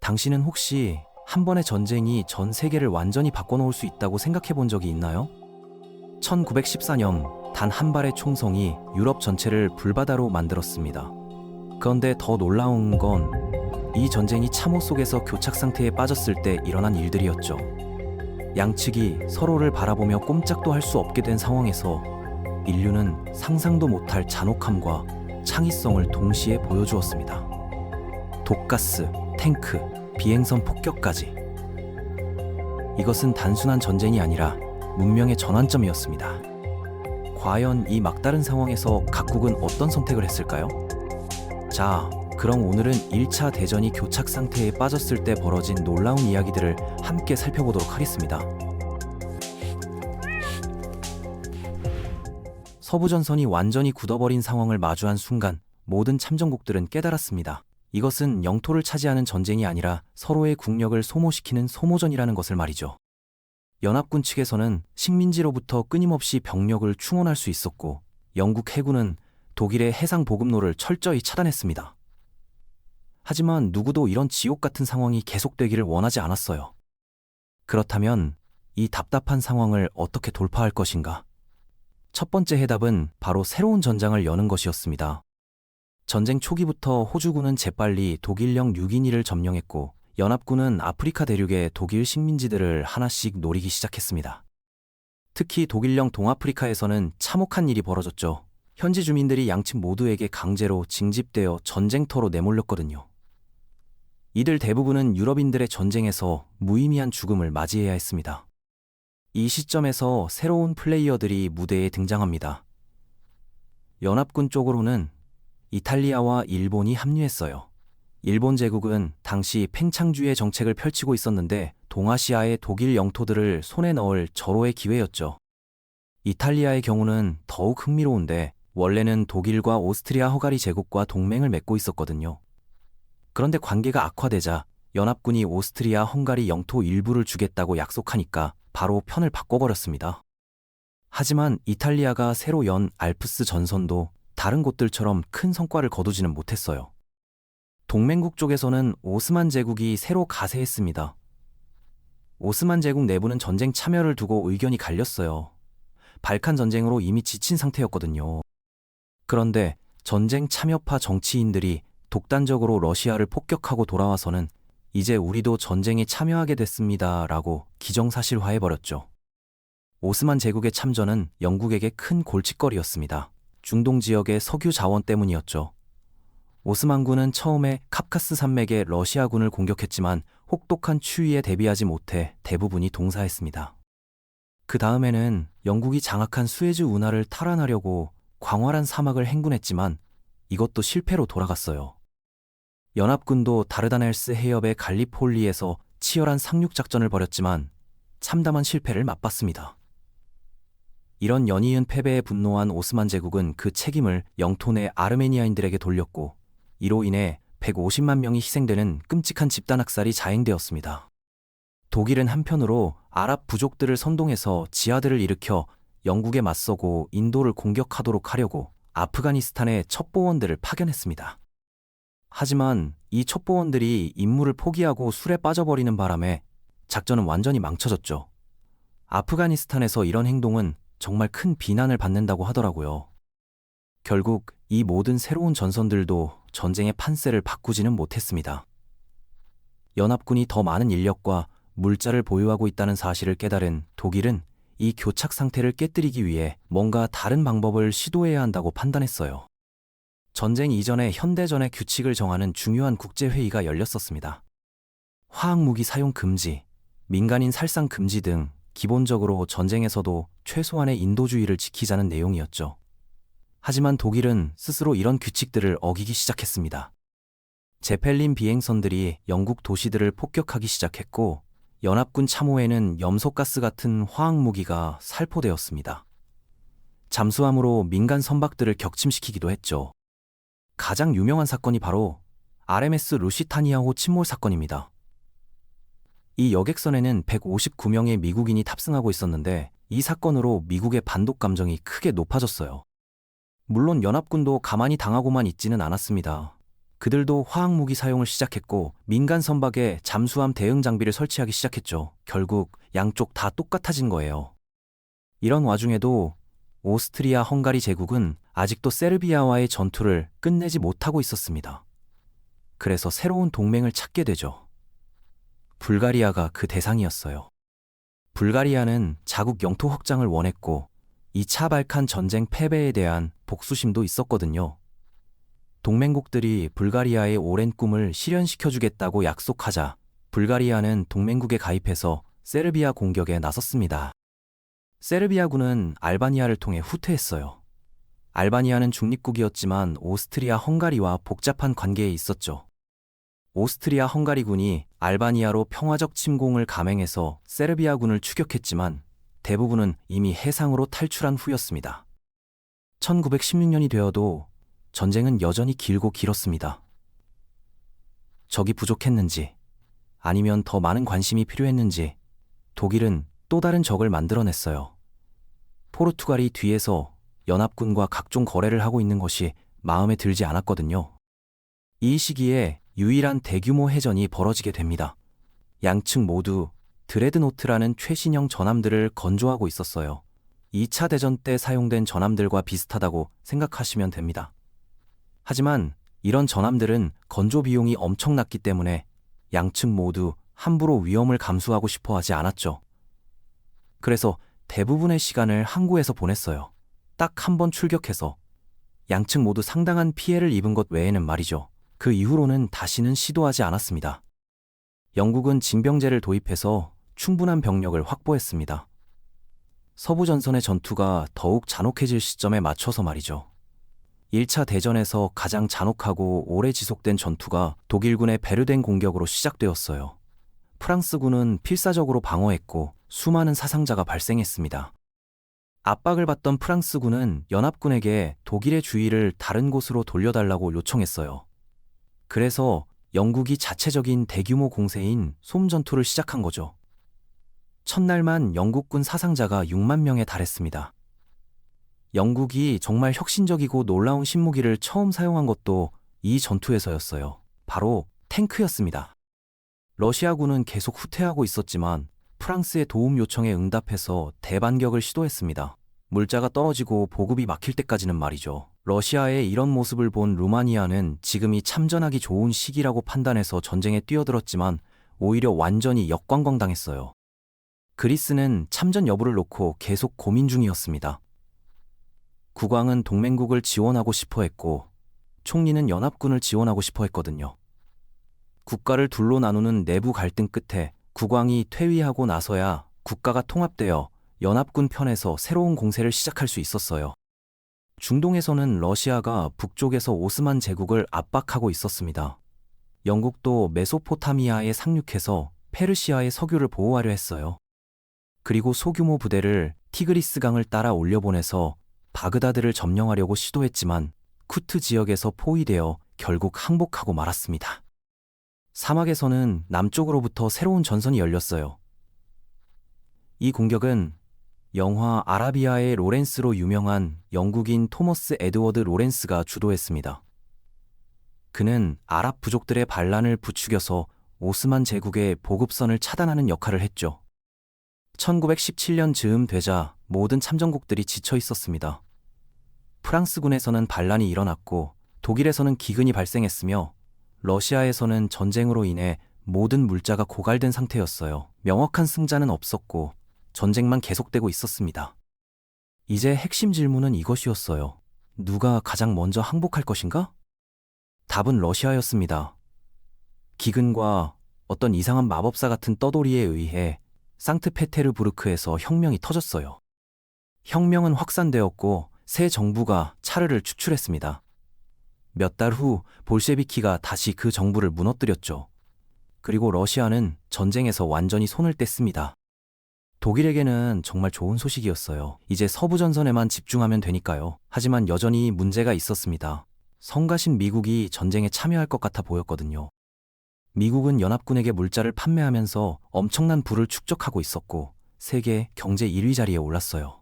당신은 혹시 한 번의 전쟁이 전 세계를 완전히 바꿔놓을 수 있다고 생각해 본 적이 있나요? 1914년 단 한 발의 총성이 유럽 전체를 불바다로 만들었습니다. 그런데 더 놀라운 건 이 전쟁이 참호 속에서 교착 상태에 빠졌을 때 일어난 일들이었죠. 양측이 서로를 바라보며 꼼짝도 할 수 없게 된 상황에서 인류는 상상도 못할 잔혹함과 창의성을 동시에 보여주었습니다. 독가스, 탱크, 비행선 폭격까지. 이것은 단순한 전쟁이 아니라 문명의 전환점이었습니다. 과연 이 막다른 상황에서 각국은 어떤 선택을 했을까요? 자, 그럼 오늘은 1차 대전이 교착 상태에 빠졌을 때 벌어진 놀라운 이야기들을 함께 살펴보도록 하겠습니다. 서부전선이 완전히 굳어버린 상황을 마주한 순간 모든 참전국들은 깨달았습니다. 이것은 영토를 차지하는 전쟁이 아니라 서로의 국력을 소모시키는 소모전이라는 것을 말이죠. 연합군 측에서는 식민지로부터 끊임없이 병력을 충원할 수 있었고 영국 해군은 독일의 해상 보급로를 철저히 차단했습니다. 하지만 누구도 이런 지옥 같은 상황이 계속되기를 원하지 않았어요. 그렇다면 이 답답한 상황을 어떻게 돌파할 것인가? 첫 번째 해답은 바로 새로운 전장을 여는 것이었습니다. 전쟁 초기부터 호주군은 재빨리 독일령 뉴기니를 점령했고 연합군은 아프리카 대륙의 독일 식민지들을 하나씩 노리기 시작했습니다. 특히 독일령 동아프리카에서는 참혹한 일이 벌어졌죠. 현지 주민들이 양측 모두에게 강제로 징집되어 전쟁터로 내몰렸거든요. 이들 대부분은 유럽인들의 전쟁에서 무의미한 죽음을 맞이해야 했습니다. 이 시점에서 새로운 플레이어들이 무대에 등장합니다. 연합군 쪽으로는 이탈리아와 일본이 합류했어요. 일본 제국은 당시 팽창주의 정책을 펼치고 있었는데 동아시아의 독일 영토들을 손에 넣을 절호의 기회였죠. 이탈리아의 경우는 더욱 흥미로운데 원래는 독일과 오스트리아 허가리 제국과 동맹을 맺고 있었거든요. 그런데 관계가 악화되자 연합군이 오스트리아 헝가리 영토 일부를 주겠다고 약속하니까 바로 편을 바꿔버렸습니다. 하지만 이탈리아가 새로 연 알프스 전선도 다른 곳들처럼 큰 성과를 거두지는 못했어요. 동맹국 쪽에서는 오스만 제국이 새로 가세했습니다. 오스만 제국 내부는 전쟁 참여를 두고 의견이 갈렸어요. 발칸 전쟁으로 이미 지친 상태였거든요. 그런데 전쟁 참여파 정치인들이 독단적으로 러시아를 폭격하고 돌아와서는 이제 우리도 전쟁에 참여하게 됐습니다 라고 기정사실화해버렸죠. 오스만 제국의 참전은 영국에게 큰 골칫거리였습니다. 중동 지역의 석유 자원 때문이었죠. 오스만군은 처음에 카프카스 산맥의 러시아군을 공격했지만 혹독한 추위에 대비하지 못해 대부분이 동사했습니다. 그 다음에는 영국이 장악한 수에즈 운하를 탈환하려고 광활한 사막을 행군했지만 이것도 실패로 돌아갔어요. 연합군도 다르다넬스 해협의 갈리폴리에서 치열한 상륙작전을 벌였지만 참담한 실패를 맛봤습니다. 이런 연이은 패배에 분노한 오스만 제국은 그 책임을 영토 내 아르메니아인들에게 돌렸고 이로 인해 150만 명이 희생되는 끔찍한 집단학살이 자행되었습니다. 독일은 한편으로 아랍 부족들을 선동해서 지하드를 일으켜 영국에 맞서고 인도를 공격하도록 하려고 아프가니스탄에 첩보원들을 파견했습니다. 하지만 이 첩보원들이 임무를 포기하고 술에 빠져버리는 바람에 작전은 완전히 망쳐졌죠. 아프가니스탄에서 이런 행동은 정말 큰 비난을 받는다고 하더라고요. 결국 이 모든 새로운 전선들도 전쟁의 판세를 바꾸지는 못했습니다. 연합군이 더 많은 인력과 물자를 보유하고 있다는 사실을 깨달은 독일은 이 교착 상태를 깨뜨리기 위해 뭔가 다른 방법을 시도해야 한다고 판단했어요. 전쟁 이전에 현대전의 규칙을 정하는 중요한 국제회의가 열렸었습니다. 화학무기 사용 금지, 민간인 살상 금지 등 기본적으로 전쟁에서도 최소한의 인도주의를 지키자는 내용이었죠. 하지만 독일은 스스로 이런 규칙들을 어기기 시작했습니다. 제펠린 비행선들이 영국 도시들을 폭격하기 시작했고 연합군 참호에는 염소가스 같은 화학무기가 살포되었습니다. 잠수함으로 민간 선박들을 격침시키기도 했죠. 가장 유명한 사건이 바로 RMS 루시타니아호 침몰 사건입니다. 이 여객선에는 159명의 미국인이 탑승하고 있었는데 이 사건으로 미국의 반독 감정이 크게 높아졌어요. 물론 연합군도 가만히 당하고만 있지는 않았습니다. 그들도 화학무기 사용을 시작했고 민간 선박에 잠수함 대응 장비를 설치하기 시작했죠. 결국 양쪽 다 똑같아진 거예요. 이런 와중에도 오스트리아 헝가리 제국은 아직도 세르비아와의 전투를 끝내지 못하고 있었습니다. 그래서 새로운 동맹을 찾게 되죠. 불가리아가 그 대상이었어요. 불가리아는 자국 영토 확장을 원했고 2차 발칸 전쟁 패배에 대한 복수심도 있었거든요. 동맹국들이 불가리아의 오랜 꿈을 실현시켜주겠다고 약속하자 불가리아는 동맹국에 가입해서 세르비아 공격에 나섰습니다. 세르비아군은 알바니아를 통해 후퇴했어요. 알바니아는 중립국이었지만 오스트리아 헝가리와 복잡한 관계에 있었죠. 오스트리아 헝가리군이 알바니아로 평화적 침공을 감행해서 세르비아군을 추격했지만 대부분은 이미 해상으로 탈출한 후였습니다. 1916년이 되어도 전쟁은 여전히 길고 길었습니다. 적이 부족했는지 아니면 더 많은 관심이 필요했는지 독일은 또 다른 적을 만들어냈어요. 포르투갈이 뒤에서 연합군과 각종 거래를 하고 있는 것이 마음에 들지 않았거든요. 이 시기에 유일한 대규모 해전이 벌어지게 됩니다. 양측 모두 드레드노트라는 최신형 전함들을 건조하고 있었어요. 2차 대전 때 사용된 전함들과 비슷하다고 생각하시면 됩니다. 하지만 이런 전함들은 건조 비용이 엄청났기 때문에 양측 모두 함부로 위험을 감수하고 싶어 하지 않았죠. 그래서 대부분의 시간을 항구에서 보냈어요. 딱 한 번 출격해서 양측 모두 상당한 피해를 입은 것 외에는 말이죠. 그 이후로는 다시는 시도하지 않았습니다. 영국은 징병제를 도입해서 충분한 병력을 확보했습니다. 서부전선의 전투가 더욱 잔혹해질 시점에 맞춰서 말이죠. 1차 대전에서 가장 잔혹하고 오래 지속된 전투가 독일군의 베르덴 공격으로 시작되었어요. 프랑스군은 필사적으로 방어했고 수많은 사상자가 발생했습니다. 압박을 받던 프랑스군은 연합군에게 독일의 주의를 다른 곳으로 돌려달라고 요청했어요. 그래서 영국이 자체적인 대규모 공세인 솜 전투를 시작한 거죠. 첫날만 영국군 사상자가 6만 명에 달했습니다. 영국이 정말 혁신적이고 놀라운 신무기를 처음 사용한 것도 이 전투에서였어요. 바로 탱크였습니다. 러시아군은 계속 후퇴하고 있었지만 프랑스의 도움 요청에 응답해서 대반격을 시도했습니다. 물자가 떨어지고 보급이 막힐 때까지는 말이죠. 러시아의 이런 모습을 본 루마니아는 지금이 참전하기 좋은 시기라고 판단해서 전쟁에 뛰어들었지만 오히려 완전히 역광광당했어요. 그리스는 참전 여부를 놓고 계속 고민 중이었습니다. 국왕은 동맹국을 지원하고 싶어 했고 총리는 연합군을 지원하고 싶어 했거든요. 국가를 둘로 나누는 내부 갈등 끝에 국왕이 퇴위하고 나서야 국가가 통합되어 연합군 편에서 새로운 공세를 시작할 수 있었어요. 중동에서는 러시아가 북쪽에서 오스만 제국을 압박하고 있었습니다. 영국도 메소포타미아에 상륙해서 페르시아의 석유를 보호하려 했어요. 그리고 소규모 부대를 티그리스 강을 따라 올려보내서 바그다드를 점령하려고 시도했지만 쿠트 지역에서 포위되어 결국 항복하고 말았습니다. 사막에서는 남쪽으로부터 새로운 전선이 열렸어요. 이 공격은 영화 아라비아의 로렌스로 유명한 영국인 토머스 에드워드 로렌스가 주도했습니다. 그는 아랍 부족들의 반란을 부추겨서 오스만 제국의 보급선을 차단하는 역할을 했죠. 1917년 즈음 되자 모든 참전국들이 지쳐 있었습니다. 프랑스군에서는 반란이 일어났고 독일에서는 기근이 발생했으며 러시아에서는 전쟁으로 인해 모든 물자가 고갈된 상태였어요. 명확한 승자는 없었고 전쟁만 계속되고 있었습니다. 이제 핵심 질문은 이것이었어요. 누가 가장 먼저 항복할 것인가? 답은 러시아였습니다. 기근과 어떤 이상한 마법사 같은 떠돌이에 의해 상트페테르부르크에서 혁명이 터졌어요. 혁명은 확산되었고 새 정부가 차르를 추출했습니다. 몇 달 후 볼셰비키가 다시 그 정부를 무너뜨렸죠. 그리고 러시아는 전쟁에서 완전히 손을 뗐습니다. 독일에게는 정말 좋은 소식이었어요. 이제 서부전선에만 집중하면 되니까요. 하지만 여전히 문제가 있었습니다. 성가신 미국이 전쟁에 참여할 것 같아 보였거든요. 미국은 연합군에게 물자를 판매하면서 엄청난 부를 축적하고 있었고 세계 경제 1위 자리에 올랐어요.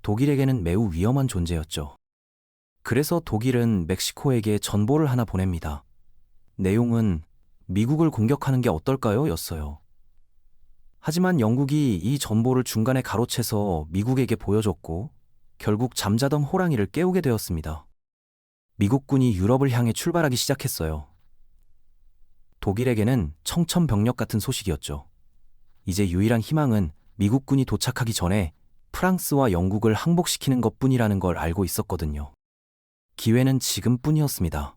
독일에게는 매우 위험한 존재였죠. 그래서 독일은 멕시코에게 전보를 하나 보냅니다. 내용은 미국을 공격하는 게 어떨까요? 였어요. 하지만 영국이 이 전보를 중간에 가로채서 미국에게 보여줬고 결국 잠자던 호랑이를 깨우게 되었습니다. 미국군이 유럽을 향해 출발하기 시작했어요. 독일에게는 청천벽력 같은 소식이었죠. 이제 유일한 희망은 미국군이 도착하기 전에 프랑스와 영국을 항복시키는 것뿐이라는 걸 알고 있었거든요. 기회는 지금뿐이었습니다.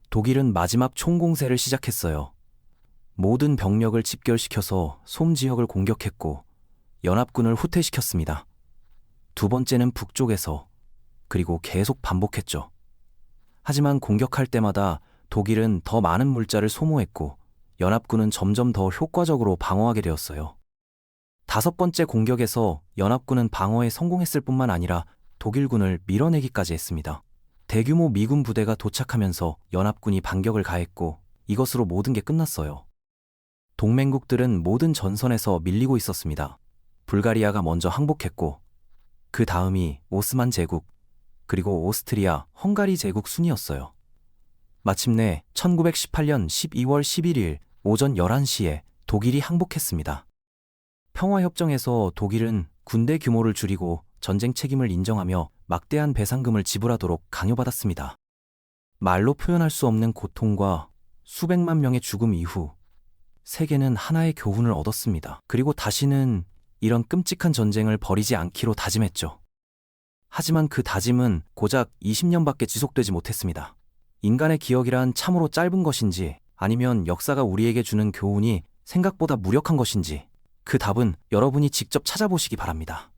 독일은 마지막 총공세를 시작했어요. 모든 병력을 집결시켜서 솜 지역을 공격했고 연합군을 후퇴시켰습니다. 두 번째는 북쪽에서, 그리고 계속 반복했죠. 하지만 공격할 때마다 독일은 더 많은 물자를 소모했고 연합군은 점점 더 효과적으로 방어하게 되었어요. 다섯 번째 공격에서 연합군은 방어에 성공했을 뿐만 아니라 독일군을 밀어내기까지 했습니다. 대규모 미군 부대가 도착하면서 연합군이 반격을 가했고 이것으로 모든 게 끝났어요. 동맹국들은 모든 전선에서 밀리고 있었습니다. 불가리아가 먼저 항복했고 그 다음이 오스만 제국, 그리고 오스트리아, 헝가리 제국 순이었어요. 마침내 1918년 12월 11일 오전 11시에 독일이 항복했습니다. 평화협정에서 독일은 군대 규모를 줄이고 전쟁 책임을 인정하며 막대한 배상금을 지불하도록 강요받았습니다. 말로 표현할 수 없는 고통과 수백만 명의 죽음 이후 세계는 하나의 교훈을 얻었습니다. 그리고 다시는 이런 끔찍한 전쟁을 벌이지 않기로 다짐했죠. 하지만 그 다짐은 고작 20년밖에 지속되지 못했습니다. 인간의 기억이란 참으로 짧은 것인지 아니면 역사가 우리에게 주는 교훈이 생각보다 무력한 것인지 그 답은 여러분이 직접 찾아보시기 바랍니다.